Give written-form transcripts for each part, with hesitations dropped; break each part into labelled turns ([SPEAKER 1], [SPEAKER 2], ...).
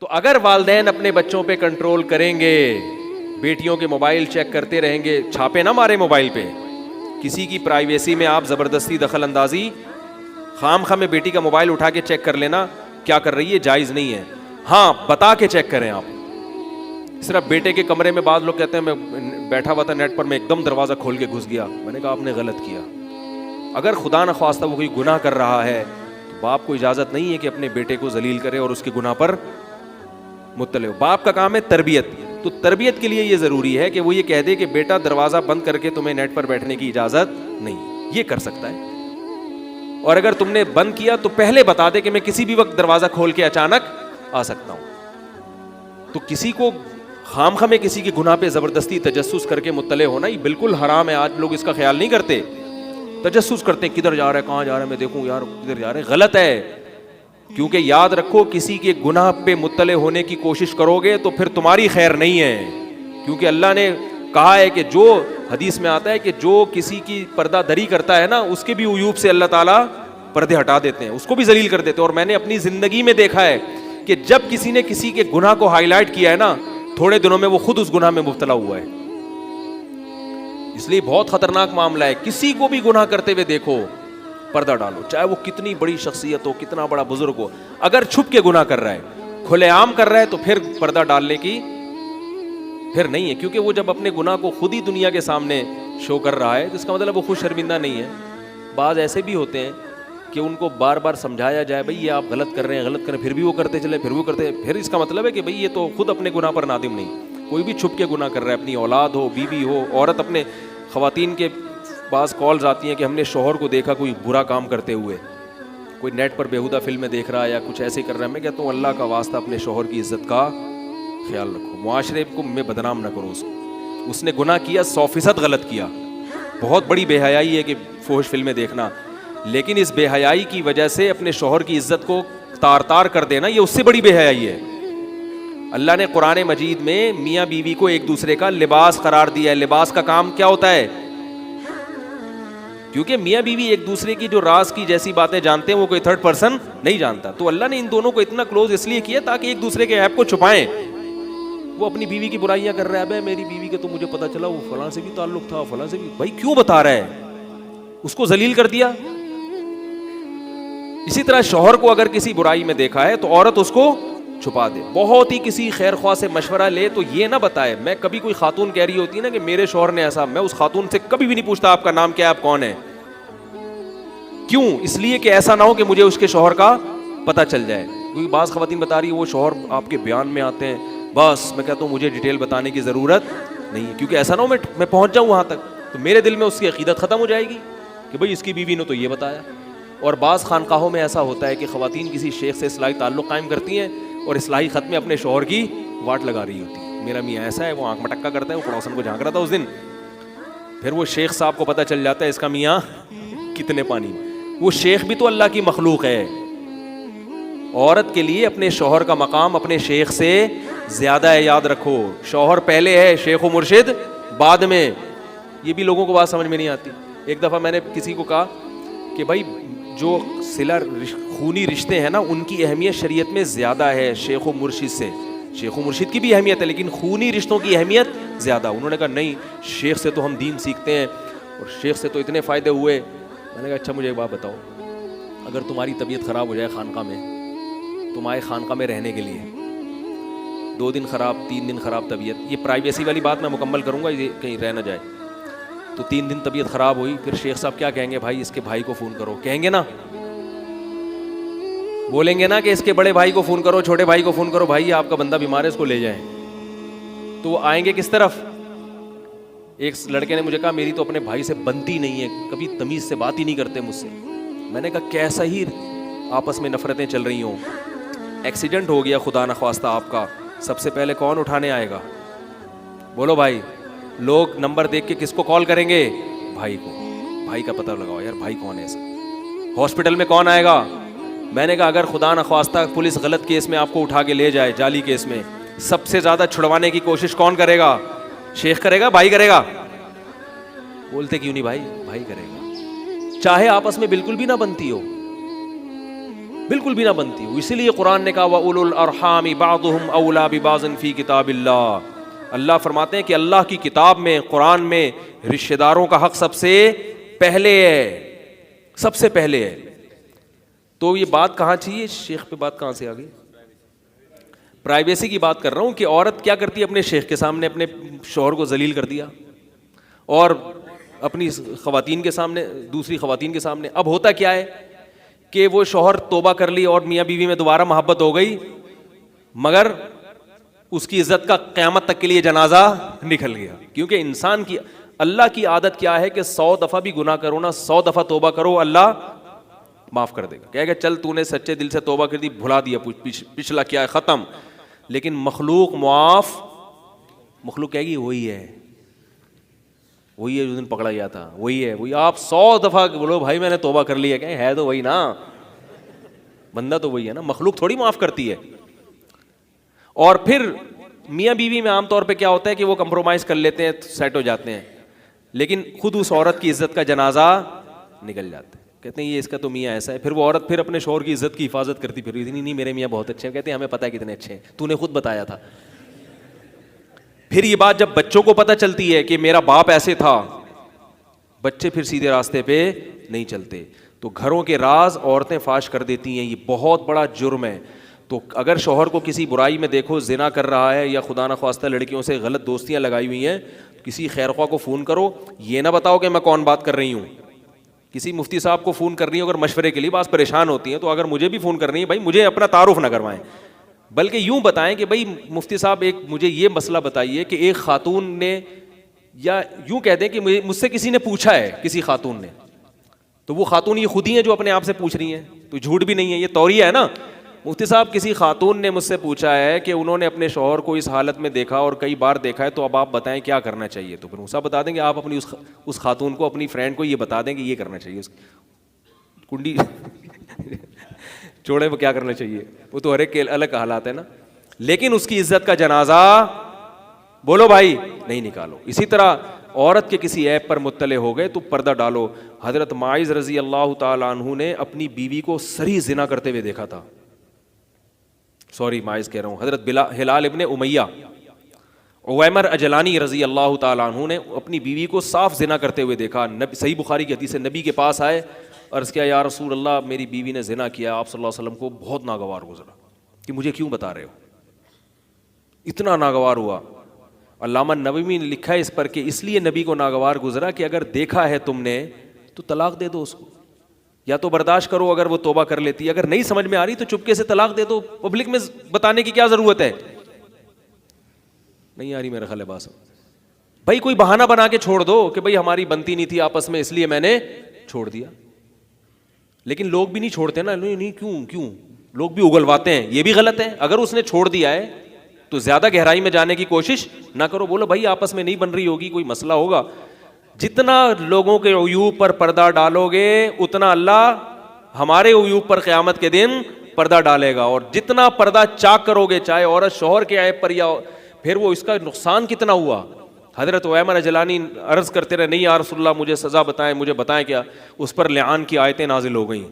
[SPEAKER 1] تو اگر والدین اپنے بچوں پہ کنٹرول کریں گے، بیٹیوں کے موبائل چیک کرتے رہیں گے، چھاپے نہ مارے موبائل پہ، کسی کی پرائیویسی میں آپ زبردستی دخل اندازی، خام خواہ میں بیٹی کا موبائل اٹھا کے چیک کر لینا کیا کر رہی ہے، جائز نہیں ہے. ہاں بتا کے چیک کریں آپ. صرف بیٹے کے کمرے میں بعض لوگ کہتے ہیں میں بیٹھا ہوا تھا نیٹ پر، میں ایک دم دروازہ کھول کے گھس گیا. میں نے کہا آپ نے غلط کیا. اگر خدا نخواستہ وہ کوئی گناہ کر رہا ہے تو باپ کو اجازت نہیں ہے کہ اپنے بیٹے کو ذلیل کرے اور اس کے گناہ پر مطلع ہو. باپ کا کام ہے تربیت. تو تربیت کے لیے یہ ضروری ہے کہ وہ یہ کہہ دے کہ بیٹا دروازہ بند کر کے تمہیں نیٹ پر بیٹھنے کی اجازت نہیں. یہ کر سکتا ہے. اور اگر تم نے بند کیا تو پہلے بتا دے کہ میں کسی بھی وقت دروازہ کھول کے اچانک آ سکتا ہوں. تو کسی کو خام خواہ میں کسی کے گناہ پہ زبردستی تجسس کر کے مطلع ہونا یہ بالکل حرام ہے. آج لوگ اس کا خیال نہیں کرتے، تجسس کرتے ہیں کدھر جا رہا ہے، کہاں جا رہا ہے، میں دیکھوں یار کدھر جا رہا ہے. غلط ہے. کیونکہ یاد رکھو کسی کے گناہ پہ مطلع ہونے کی کوشش کرو گے تو پھر تمہاری خیر نہیں ہے. کیونکہ اللہ نے کہا ہے کہ جو حدیث میں آتا ہے کہ جو کسی کی پردہ دری کرتا ہے نا، اس کے بھی عیوب سے اللہ تعالیٰ پردے ہٹا دیتے ہیں، اس کو بھی ذلیل کر دیتے ہیں. اور میں نے اپنی زندگی میں دیکھا ہے کہ جب کسی نے کسی کے گناہ کو ہائی لائٹ کیا ہے نا، تھوڑے دنوں میں وہ خود اس گناہ میں مبتلا ہوا ہے. اس لیے بہت خطرناک معاملہ ہے. کسی کو بھی گناہ کرتے ہوئے دیکھو پردہ ڈالو، چاہے وہ کتنی بڑی شخصیت ہو، کتنا بڑا بزرگ ہو. اگر چھپ کے گناہ کر رہا ہے، کھلے عام کر رہا ہے تو پھر پردہ ڈالنے کی پھر نہیں ہے. کیونکہ وہ جب اپنے گناہ کو خود ہی دنیا کے سامنے شو کر رہا ہے تو اس کا مطلب وہ خود شرمندہ نہیں ہے. بعض ایسے بھی ہوتے ہیں کہ ان کو بار بار سمجھایا جائے بھائی یہ آپ غلط کر رہے ہیں، غلط کریں، پھر بھی وہ کرتے چلے، پھر وہ کرتے، پھر اس کا مطلب ہے کہ بھئی یہ تو خود اپنے گناہ پر نادم نہیں. کوئی بھی چھپ کے گناہ کر رہا ہے، اپنی اولاد ہو، بیوی ہو، عورت اپنے خواتین کے بعض کالز آتی ہیں کہ ہم نے شوہر کو دیکھا کوئی برا کام کرتے ہوئے، کوئی نیٹ پر بیہودہ فلمیں دیکھ رہا ہے یا کچھ ایسے کر رہا ہے. میں کہتا ہوں اللہ کا واسطہ اپنے شوہر کی عزت کا خیال رکھو، معاشرے کو میں بدنام نہ کرو. اس نے گناہ کیا 100% غلط کیا. بہت بڑی بے حیائی ہے کہ فحش فلمیں دیکھنا، لیکن اس بے حیائی کی وجہ سے اپنے شوہر کی عزت کو تار تار کر دینا یہ اس سے بڑی بے حیائی ہے. اللہ نے قرآن مجید میں میاں بیوی کو ایک دوسرے کا لباس قرار دیا ہے. لباس کا کام کیا ہوتا ہے؟ کیونکہ میاں بیوی ایک دوسرے کی جو راز کی جیسی باتیں جانتے ہیں وہ کوئی تھرڈ پرسن نہیں جانتا. تو اللہ نے ان دونوں کو اتنا کلوز اس لیے کیا تاکہ ایک دوسرے کے عیب کو چھپائیں. وہ اپنی بیوی کی برائیاں کر رہا ہے، بھائی میری بیوی کے تو مجھے پتا چلا وہ فلاں سے بھی تعلق تھا، فلاں سے بھی. بھائی کیوں بتا رہا ہے؟ اس کو ذلیل کر دیا. اسی طرح شوہر کو اگر کسی برائی میں دیکھا ہے تو عورت اس کو چھپا دے. بہت ہی کسی خیر خواہ سے مشورہ لے تو یہ نہ بتائے. میں کبھی کوئی خاتون کہہ رہی ہوتی ہے نا کہ میرے شوہر نے ایسا، میں اس خاتون سے کبھی بھی نہیں پوچھتا آپ کا نام کیا ہے، آپ کون ہے. کیوں؟ اس لیے کہ ایسا نہ ہو کہ مجھے اس کے شوہر کا پتہ چل جائے. کیونکہ بعض خواتین بتا رہی ہے وہ شوہر آپ کے بیان میں آتے ہیں، بس میں کہتا ہوں مجھے ڈیٹیل بتانے کی ضرورت نہیں ہے. کیونکہ ایسا نہ ہو میں پہنچ جاؤں وہاں تک تو میرے دل میں اس کی عقیدت ختم ہو جائے گی کہ بھئی اس کی بیوی نے تو یہ بتایا. اور بعض خانقاہوں میں ایسا ہوتا ہے کہ خواتین کسی شیخ سے اصلاحی تعلق قائم کرتی ہیں اور اصلاحی خط میں اپنے شوہر کی واٹ لگا رہی ہوتی ہے. میرا میاں ایسا ہے، وہ آنکھ مٹکا کرتا ہے، وہ پڑوسن کو جھانک رہا تھا اس دن. پھر وہ شیخ صاحب کو پتہ چل جاتا ہے اس کا میاں کتنے پانی میں. وہ شیخ بھی تو اللہ کی مخلوق ہے. عورت کے لیے اپنے شوہر کا مقام اپنے شیخ سے زیادہ ہے. یاد رکھو، شوہر پہلے ہے، شیخ و مرشد بعد میں. یہ بھی لوگوں کو بات سمجھ میں نہیں آتی. ایک دفعہ میں نے کسی کو کہا کہ بھائی جو صلہ خونی رشتے ہیں نا ان کی اہمیت شریعت میں زیادہ ہے شیخ و مرشد سے. شیخ و مرشد کی بھی اہمیت ہے لیکن خونی رشتوں کی اہمیت زیادہ. انہوں نے کہا نہیں، شیخ سے تو ہم دین سیکھتے ہیں اور شیخ سے تو اتنے فائدے ہوئے. میں نے کہا اچھا مجھے ایک بات بتاؤ، اگر تمہاری طبیعت خراب ہو جائے خانقاہ میں، تم آئے خانقاہ میں رہنے کے لیے، 2 دن خراب، 3 دن خراب طبیعت، یہ پرائیویسی والی بات میں مکمل کروں گا یہ کہیں رہ نہ جائے. تو 3 دن طبیعت خراب ہوئی، پھر شیخ صاحب کیا کہیں گے؟ بھائی اس کے بھائی کو فون کرو. کہیں گے نا، بولیں گے نا کہ اس کے بڑے بھائی کو فون کرو، چھوٹے بھائی کو فون کرو، بھائی آپ کا بندہ بیمار ہے اس کو لے جائیں. تو وہ آئیں گے کس طرف؟ ایک لڑکے نے مجھے کہا میری تو اپنے بھائی سے بنتی نہیں ہے، کبھی تمیز سے بات ہی نہیں کرتے مجھ سے. میں نے کہا کیسا ہی آپس میں نفرتیں چل رہی ہوں، ایکسیڈنٹ ہو گیا خدا نخواستہ آپ کا، سب سے پہلے کون اٹھانے آئے گا؟ بولو بھائی. لوگ نمبر دیکھ کے کس کو کال کریں گے؟ بھائی کو. بھائی کا پتہ لگاؤ یار بھائی کون ہے ایسا. ہاسپٹل میں کون آئے گا؟ میں نے کہا اگر خدا نخواستہ پولیس غلط کیس میں آپ کو اٹھا کے لے جائے، جعلی کیس میں، سب سے زیادہ چھڑوانے کی کوشش کون کرے گا؟ شیخ کرے گا؟ بھائی کرے گا؟ بولتے کیوں نہیں بھائی؟ بھائی کرے گا، چاہے آپس میں بالکل بھی نہ بنتی ہو. بالکل بھی نہ بنتی ہو. اسی لیے قرآن نے کہا وَأُولُو الْأَرْحَامِ بَعْضُهُمْ أَوْلَىٰ بِبَعْضٍ فِي کتاب اللہ. اللہ فرماتے ہیں کہ اللہ کی کتاب میں, قرآن میں رشتہ داروں کا حق سب سے پہلے ہے, سب سے پہلے ہے. تو یہ بات کہاں چاہیے, شیخ پہ بات کہاں سے آ گئی؟ پرائیویسی کی بات کر رہا ہوں کہ عورت کیا کرتی ہے, اپنے شیخ کے سامنے اپنے شوہر کو ذلیل کر دیا, اور اپنی خواتین کے سامنے, دوسری خواتین کے سامنے. اب ہوتا کیا ہے کہ وہ شوہر توبہ کر لی اور میاں بیوی میں دوبارہ محبت ہو گئی, مگر اس کی عزت کا قیامت تک کے لیے جنازہ نکل گیا. کیونکہ انسان کی, اللہ کی عادت کیا ہے کہ 100 دفعہ بھی گناہ کرو نا, 100 دفعہ توبہ کرو, اللہ معاف کر دے گا. کہے گا چل تو نے سچے دل سے توبہ کر دی, بھلا دیا, پچھلا کیا ہے ختم. لیکن مخلوق معاف, مخلوق کہے گی وہی ہے, وہی ہے جو دن پکڑا گیا تھا, وہی ہے, وہی. آپ 100 دفعہ بولو بھائی میں نے توبہ کر لی ہے تو وہی نا, بندہ تو وہی ہے نا, مخلوق تھوڑی معاف کرتی ہے. اور پھر میاں بیوی میں عام طور پہ کیا ہوتا ہے کہ وہ کمپرومائز کر لیتے ہیں, سیٹ ہو جاتے ہیں, لیکن خود اس عورت کی عزت کا جنازہ نکل جاتا ہے. کہتے ہیں یہ اس کا تو میاں ایسا ہے. پھر وہ عورت پھر اپنے شوہر کی عزت کی حفاظت کرتی پھر, نہیں میرے میاں بہت اچھے ہیں. کہتے ہیں ہمیں پتہ ہے کتنے اچھے ہیں, تو نے خود بتایا تھا. پھر یہ بات جب بچوں کو پتہ چلتی ہے کہ میرا باپ ایسے تھا, بچے پھر سیدھے راستے پہ نہیں چلتے. تو گھروں کے راز عورتیں فاش کر دیتی ہیں, یہ بہت بڑا جرم ہے. تو اگر شوہر کو کسی برائی میں دیکھو, زنا کر رہا ہے یا خدا نخواستہ لڑکیوں سے غلط دوستیاں لگائی ہوئی ہیں, کسی خیر خواہ کو فون کرو, یہ نہ بتاؤ کہ میں کون بات کر رہی ہوں. کسی مفتی صاحب کو فون کر رہی ہوں اگر مشورے کے لیے, بعض پریشان ہوتی ہیں, تو اگر مجھے بھی فون کر رہی ہیں بھائی مجھے اپنا تعارف نہ کروائیں, بلکہ یوں بتائیں کہ بھائی مفتی صاحب ایک مجھے یہ مسئلہ بتائیے کہ ایک خاتون نے, یا یوں کہہ دیں کہ مجھ سے کسی نے پوچھا ہے, کسی خاتون نے, تو وہ خاتون یہ خود ہی ہیں جو اپنے آپ سے پوچھ رہی ہیں, تو جھوٹ بھی نہیں ہے, یہ توریہ ہے نا. مفتی صاحب کسی خاتون نے مجھ سے پوچھا ہے کہ انہوں نے اپنے شوہر کو اس حالت میں دیکھا اور کئی بار دیکھا ہے, تو اب آپ بتائیں کیا کرنا چاہیے. تو پھر موسیٰ بتا دیں گے, آپ اپنی اس خاتون کو, اپنی فرینڈ کو یہ بتا دیں کہ یہ کرنا چاہیے, اس کنڈی چوڑے میں کیا کرنا چاہیے, وہ تو ہر ایک کے الگ حالات ہے نا. لیکن اس کی عزت کا جنازہ بولو بھائی نہیں نکالو. اسی طرح عورت کے کسی عیب پر مطلع ہو گئے تو پردہ ڈالو. حضرت معاذ رضی اللہ تعالیٰ عنہ نے اپنی بیوی کو صریح زنا کرتے ہوئے دیکھا تھا. معاذ کہہ رہا ہوں, حضرت ہلال ابن امیہ, عویمر اجلانی رضی اللہ تعالیٰ عنہ نے اپنی بیوی کو صاف زنا کرتے ہوئے دیکھا. صحیح بخاری کی حدیث ہے, نبی کے پاس آئے, عرض کیا یا رسول اللہ میری بیوی نے زنا کیا. آپ صلی اللہ علیہ وسلم کو بہت ناگوار گزرا کہ مجھے کیوں بتا رہے ہو, اتنا ناگوار ہوا. علامہ نووی نے لکھا ہے اس پر کہ اس لیے نبی کو ناگوار گزرا کہ اگر دیکھا ہے تم نے تو طلاق دے دو اس کو, یا تو برداشت کرو اگر وہ توبہ کر لیتی, اگر نہیں سمجھ میں آ رہی تو چپکے سے طلاق دے دو. پبلک میں بتانے کی کیا ضرورت ہے, نہیں آ رہی میرا خیال ہے بات. بھائی کوئی بہانہ بنا کے چھوڑ دو کہ بھائی ہماری بنتی نہیں تھی آپس میں اس لیے میں نے چھوڑ دیا. لیکن لوگ بھی نہیں چھوڑتے نا, نہیں کیوں لوگ بھی اگلواتے ہیں, یہ بھی غلط ہے. اگر اس نے چھوڑ دیا ہے تو زیادہ گہرائی میں جانے کی کوشش نہ کرو, بولو بھائی آپس میں نہیں بن رہی ہوگی, کوئی مسئلہ ہوگا. جتنا لوگوں کے عیوب پر پردہ ڈالو گے اتنا اللہ ہمارے عیوب پر قیامت کے دن پردہ ڈالے گا. اور جتنا پردہ چاک کرو گے, چاہے عورت شوہر کے عیب پر, یا پھر وہ اس کا نقصان کتنا ہوا. حضرت عویمر اجلانی عرض کرتے رہے, نہیں یا رسول اللہ مجھے سزا بتائیں, مجھے بتائیں کیا. اس پر لعان کی آیتیں نازل ہو گئیں.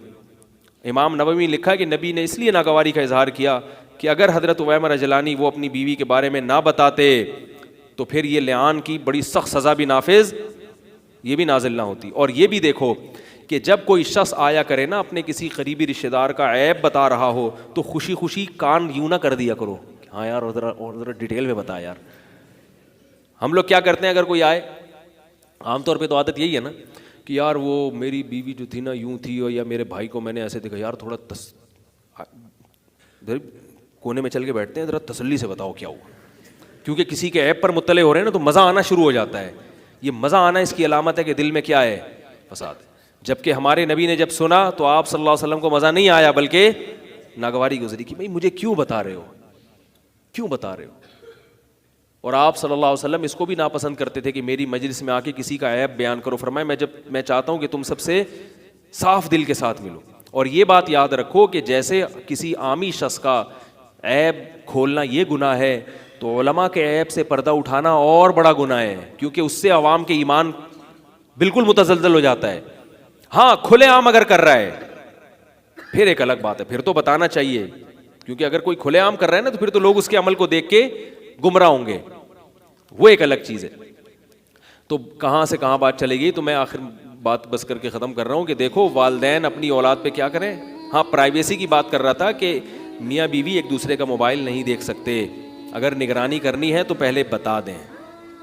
[SPEAKER 1] امام نووی نے لکھا کہ نبی نے اس لیے ناگواری کا اظہار کیا کہ اگر حضرت عویمر اجلانی وہ اپنی بیوی کے بارے میں نہ بتاتے تو پھر یہ لعان کی بڑی سخت سزا بھی نافذ, یہ بھی نازل نہ ہوتی. اور یہ بھی دیکھو کہ جب کوئی شخص آیا کرے نا اپنے کسی قریبی رشتہ دار کا عیب بتا رہا ہو تو خوشی خوشی کان یوں نہ کر دیا کرو, ہاں یار ذرا ڈیٹیل میں بتا یار. ہم لوگ کیا کرتے ہیں, اگر کوئی آئے, عام طور پہ تو عادت یہی ہے نا کہ یار وہ میری بیوی جو تھی نا یوں تھی, یا میرے بھائی کو میں نے ایسے دیکھا, یار تھوڑا کونے میں چل کے بیٹھتے ہیں, ذرا تسلی سے بتاؤ کیا ہوا. کیونکہ کسی کے عیب پر مطلع ہو رہے ہیں نا تو مزہ آنا شروع ہو جاتا ہے. یہ مزہ آنا اس کی علامت ہے کہ دل میں کیا ہے, فساد. جبکہ ہمارے نبی نے جب سنا تو آپ صلی اللہ علیہ وسلم کو مزہ نہیں آیا بلکہ ناگواری گزری کہ بھائی مجھے کیوں بتا رہے ہو. اور آپ صلی اللہ علیہ وسلم اس کو بھی ناپسند کرتے تھے کہ میری مجلس میں آ کے کسی کا عیب بیان کرو. فرمایا میں چاہتا ہوں کہ تم سب سے صاف دل کے ساتھ ملو. اور یہ بات یاد رکھو کہ جیسے کسی عامی شخص کا عیب کھولنا یہ گناہ ہے, تو علماء کے عیب سے پردہ اٹھانا اور بڑا گناہ ہے, کیونکہ اس سے عوام کے ایمان بالکل متزلزل ہو جاتا ہے. ہاں کھلے عام اگر کر رہا ہے, پھر ایک الگ بات ہے, پھر تو بتانا چاہیے, کیونکہ اگر کوئی کھلے عام کر رہا ہے نا تو پھر تو لوگ اس کے عمل کو دیکھ کے گمراہ ہوں گے, وہ ایک الگ چیز ہے. تو کہاں سے کہاں بات چلے گی, تو میں آخر بات بس کر کے ختم کر رہا ہوں کہ دیکھو والدین اپنی اولاد پہ کیا کریں. ہاں پرائیویسی کی بات کر رہا تھا کہ میاں بیوی ایک دوسرے کا موبائل نہیں دیکھ سکتے, اگر نگرانی کرنی ہے تو پہلے بتا دیں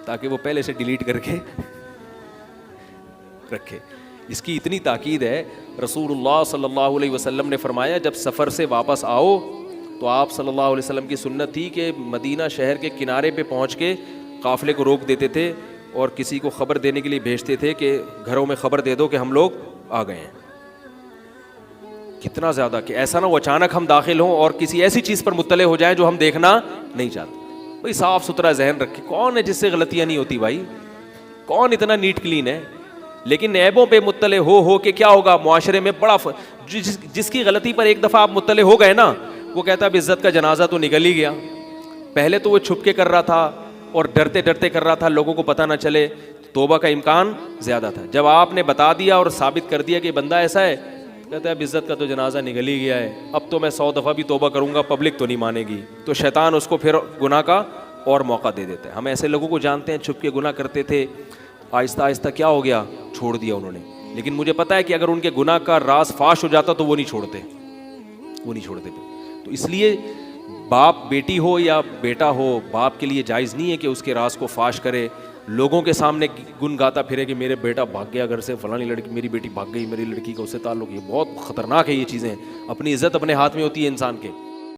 [SPEAKER 1] تاکہ وہ پہلے سے ڈیلیٹ کر کے رکھے. اس کی اتنی تاکید ہے, رسول اللہ صلی اللہ علیہ وسلم نے فرمایا جب سفر سے واپس آؤ تو آپ صلی اللہ علیہ وسلم کی سنت تھی کہ مدینہ شہر کے کنارے پہ پہنچ کے قافلے کو روک دیتے تھے اور کسی کو خبر دینے کے لیے بھیجتے تھے کہ گھروں میں خبر دے دو کہ ہم لوگ آ گئے ہیں. کتنا زیادہ کہ ایسا نہ وہ اچانک ہم داخل ہوں اور کسی ایسی چیز پر مطلع ہو جائیں جو ہم دیکھنا نہیں چاہتے. بھائی صاف ستھرا ذہن رکھے, کون ہے جس سے غلطیاں نہیں ہوتی بھائی, کون اتنا نیٹ کلین ہے. لیکن عیبوں پہ مطلع ہو کے کیا ہوگا معاشرے میں بڑا جس کی غلطی پر ایک دفعہ آپ مطلع ہو گئے نا, وہ کہتا ہے اب عزت کا جنازہ تو نکل ہی گیا. پہلے تو وہ چھپ کے کر رہا تھا اور ڈرتے ڈرتے کر رہا تھا, لوگوں کو پتہ نہ چلے, توبہ کا امکان زیادہ تھا. جب آپ نے بتا دیا اور ثابت کر دیا کہ بندہ ایسا ہے, کہتا ہے اب عزت کا تو جنازہ نکل ہی گیا ہے, اب تو میں 100 دفعہ بھی توبہ کروں گا پبلک تو نہیں مانے گی. تو شیطان اس کو پھر گناہ کا اور موقع دے دیتا ہے. ہم ایسے لوگوں کو جانتے ہیں چھپ کے گناہ کرتے تھے, آہستہ آہستہ کیا ہو گیا, چھوڑ دیا انہوں نے. لیکن مجھے پتا ہے کہ اگر ان کے گناہ کا راز فاش ہو جاتا تو وہ نہیں چھوڑتے. تو اس لیے باپ بیٹی ہو یا بیٹا ہو, باپ کے لیے جائز نہیں ہے کہ اس کے راز کو فاش کرے, لوگوں کے سامنے گن گاتا پھرے کہ میرے بیٹا بھاگ گیا گھر سے, فلانی لڑکی, میری بیٹی بھاگ گئی, میری لڑکی کا اس سے تعلق. یہ بہت خطرناک ہے یہ چیزیں. اپنی عزت اپنے ہاتھ میں ہوتی ہے انسان کے.